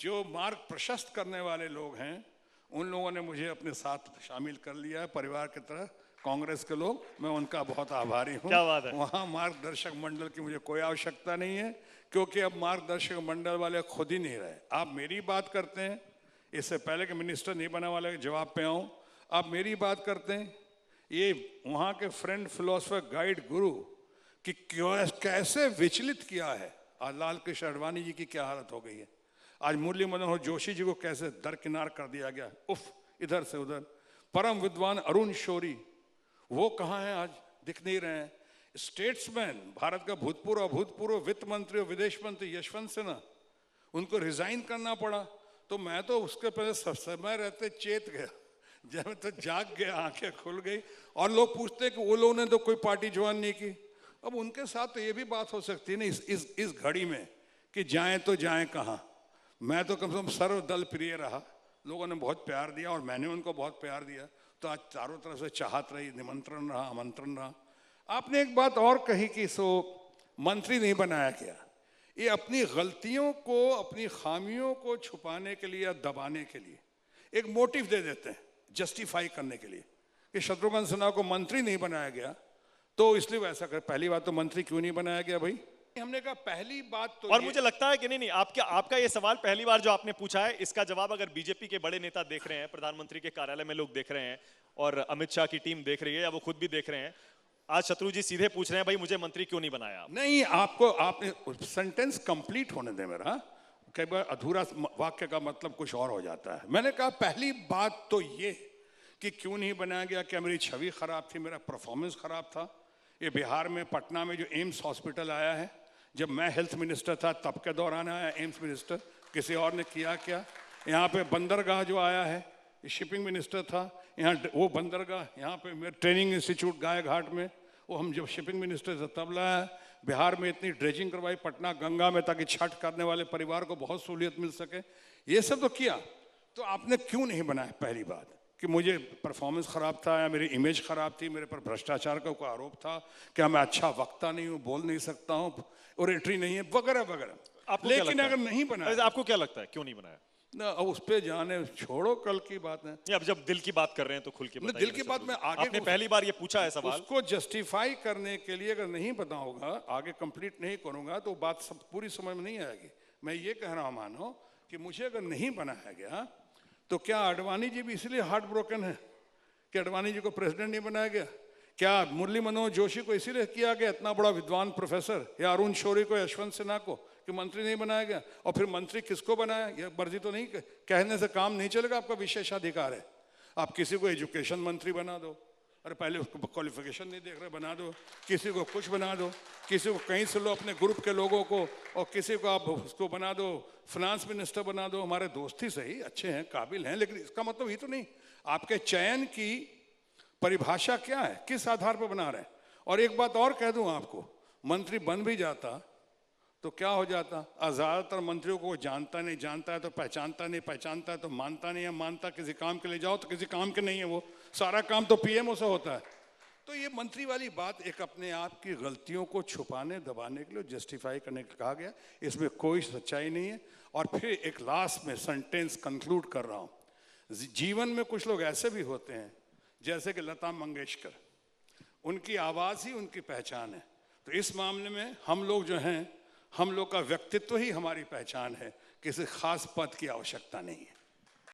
जो मार्ग प्रशस्त करने वाले लोग हैं उन लोगों ने मुझे अपने साथ शामिल कर लिया है परिवार की तरह। कांग्रेस के लोग, मैं उनका बहुत आभारी हूँ। क्या बात है। वहाँ मार्गदर्शक मंडल की मुझे कोई आवश्यकता नहीं है, क्योंकि अब मार्गदर्शक मंडल वाले खुद ही नहीं रहे। आप मेरी बात करते हैं, इससे पहले कि मिनिस्टर नहीं बना वाले के जवाब पे आऊँ, आप मेरी बात करते हैं। ये वहाँ के फ्रेंड फिलोसफर गाइड गुरु कि कैसे विचलित किया है, आज लाल कृष्ण आडवाणी जी की क्या हालत हो गई है, आज मुरली मनोहर जोशी जी को कैसे दरकिनार कर दिया गया, उफ, इधर से उधर। परम विद्वान अरुण शौरी, वो कहाँ हैं, आज दिख नहीं रहे हैं। स्टेट्समैन, भारत का भूतपूर्व वित्त मंत्री और विदेश मंत्री यशवंत सिन्हा, उनको रिजाइन करना पड़ा। तो मैं तो उसके पहले समय रहते चेत गया, जब तो जाग गया, आंखें खुल गई। और लोग पूछते हैं कि वो लोगों ने तो कोई पार्टी ज्वाइन नहीं की। अब उनके साथ तो ये भी बात हो सकती है ना इस घड़ी में कि जाएं तो जाएं कहाँ। मैं तो कम से कम सर्वदल प्रिय रहा, लोगों ने बहुत प्यार दिया और मैंने उनको बहुत प्यार दिया। तो आज चारों तरफ से चाहत रही, निमंत्रण रहा, आमंत्रण रहा। आपने एक बात और कही कि मंत्री नहीं बनाया गया। ये अपनी गलतियों को, अपनी खामियों को छुपाने के लिए या दबाने के लिए एक मोटिव दे देते हैं, जस्टिफाई करने के लिए कि शत्रुघ्न सिन्हा को मंत्री नहीं बनाया गया तो इसलिए वैसा कर। पहली बात तो मंत्री क्यों नहीं बनाया गया भाई, हमने कहा पहली बात तो। और मुझे लगता है कि नहीं, आपका ये सवाल पहली बार जो आपने पूछा है, इसका जवाब अगर बीजेपी के बड़े नेता देख रहे हैं, प्रधानमंत्री के कार्यालय में लोग देख रहे हैं और अमित शाह की टीम देख रही है या वो खुद भी देख रहे हैं, आज शत्रु जी सीधे पूछ रहे हैं भाई मुझे मंत्री क्यों नहीं बनाया। नहीं, आपने सेंटेंस कंप्लीट होने दे मेरा, कई बार अधूरा वाक्य का मतलब कुछ और हो जाता है। मैंने कहा पहली बात तो ये कि क्यों नहीं बनाया गया, क्या मेरी छवि खराब थी, मेरा परफॉर्मेंस खराब था। ये बिहार में पटना में जो एम्स हॉस्पिटल आया है, जब मैं हेल्थ मिनिस्टर था तब के दौरान आया एम्स मिनिस्टर, किसी और ने किया क्या। यहाँ पे बंदरगाह जो आया है, शिपिंग मिनिस्टर था, यहाँ वो बंदरगाह, यहाँ पे मेरे ट्रेनिंग इंस्टीट्यूट गाय घाट में, वो हम जब शिपिंग मिनिस्टर से तब लाया। बिहार में इतनी ड्रेजिंग करवाई पटना गंगा में ताकि छठ करने वाले परिवार को बहुत सहूलियत मिल सके। ये सब तो किया, तो आपने क्यों नहीं बनाया। पहली बात कि मुझे परफॉर्मेंस खराब था या मेरी इमेज खराब थी, मेरे पर भ्रष्टाचार का कोई आरोप था, क्या मैं अच्छा वक्ता नहीं हूँ, बोल नहीं सकता हूँ, ओरेटरी नहीं है, वगैरह वगैरह। लेकिन अगर नहीं बनाया, आपको क्या लगता है क्यों नहीं बनाया ना, अब उस पे जाने छोड़ो, कल की बात है। अब जब दिल की बात कर रहे हैं तो खुल के बताइए। दिल की बात में आगे आपने पहली बार ये पूछा है सवाल, उसको जस्टिफाई करने के लिए अगर नहीं पता होगा, आगे कंप्लीट नहीं करूंगा तो बात सब पूरी समझ में नहीं आएगी। मैं ये कह रहा हूं, मानो कि मुझे अगर नहीं बनाया गया तो क्या आडवाणी जी भी इसलिए हार्ट ब्रोकन है कि आडवाणी जी को प्रेसिडेंट नहीं बनाया गया? क्या मुरली मनोहर जोशी को इसीलिए किया गया, इतना बड़ा विद्वान प्रोफेसर, या अरुण शौरी को, यशवंत सिन्हा को, कि मंत्री नहीं बनाया गया? और फिर मंत्री किसको बनाया, यह मर्जी तो नहीं, कहने से काम नहीं चलेगा, आपका विशेषाधिकार है। आप किसी को एजुकेशन मंत्री बना दो, अरे पहले उसको क्वालिफिकेशन नहीं देख रहे, बना दो। किसी को कुछ बना दो, किसी को कहीं से लो अपने ग्रुप के लोगों को, और किसी को आप उसको बना दो फाइनेंस मिनिस्टर बना दो। हमारे दोस्त ही सही, अच्छे हैं, काबिल हैं, लेकिन इसका मतलब ये तो नहीं। आपके चयन की परिभाषा क्या है, किस आधार पर बना रहे हैं? और एक बात और कह दूं आपको, मंत्री बन भी जाता तो क्या हो जाता, ज़्यादातर मंत्रियों को जानता नहीं, जानता है तो पहचानता नहीं, पहचानता है तो मानता नहीं है, मानता किसी काम के लिए जाओ तो किसी काम के नहीं है, वो सारा काम तो पीएमओ से होता है। तो ये मंत्री वाली बात एक अपने आप की गलतियों को छुपाने, दबाने के लिए, जस्टिफाई करने के कहा गया, इसमें कोई सच्चाई नहीं है। और फिर एक लास्ट में सेंटेंस कंक्लूड कर रहा हूँ, जीवन में कुछ लोग ऐसे भी होते हैं जैसे कि लता मंगेशकर, उनकी आवाज़ ही उनकी पहचान है। तो इस मामले में हम लोग जो हैं, हम लोग का व्यक्तित्व ही हमारी पहचान है, किसी खास पद की आवश्यकता नहीं है।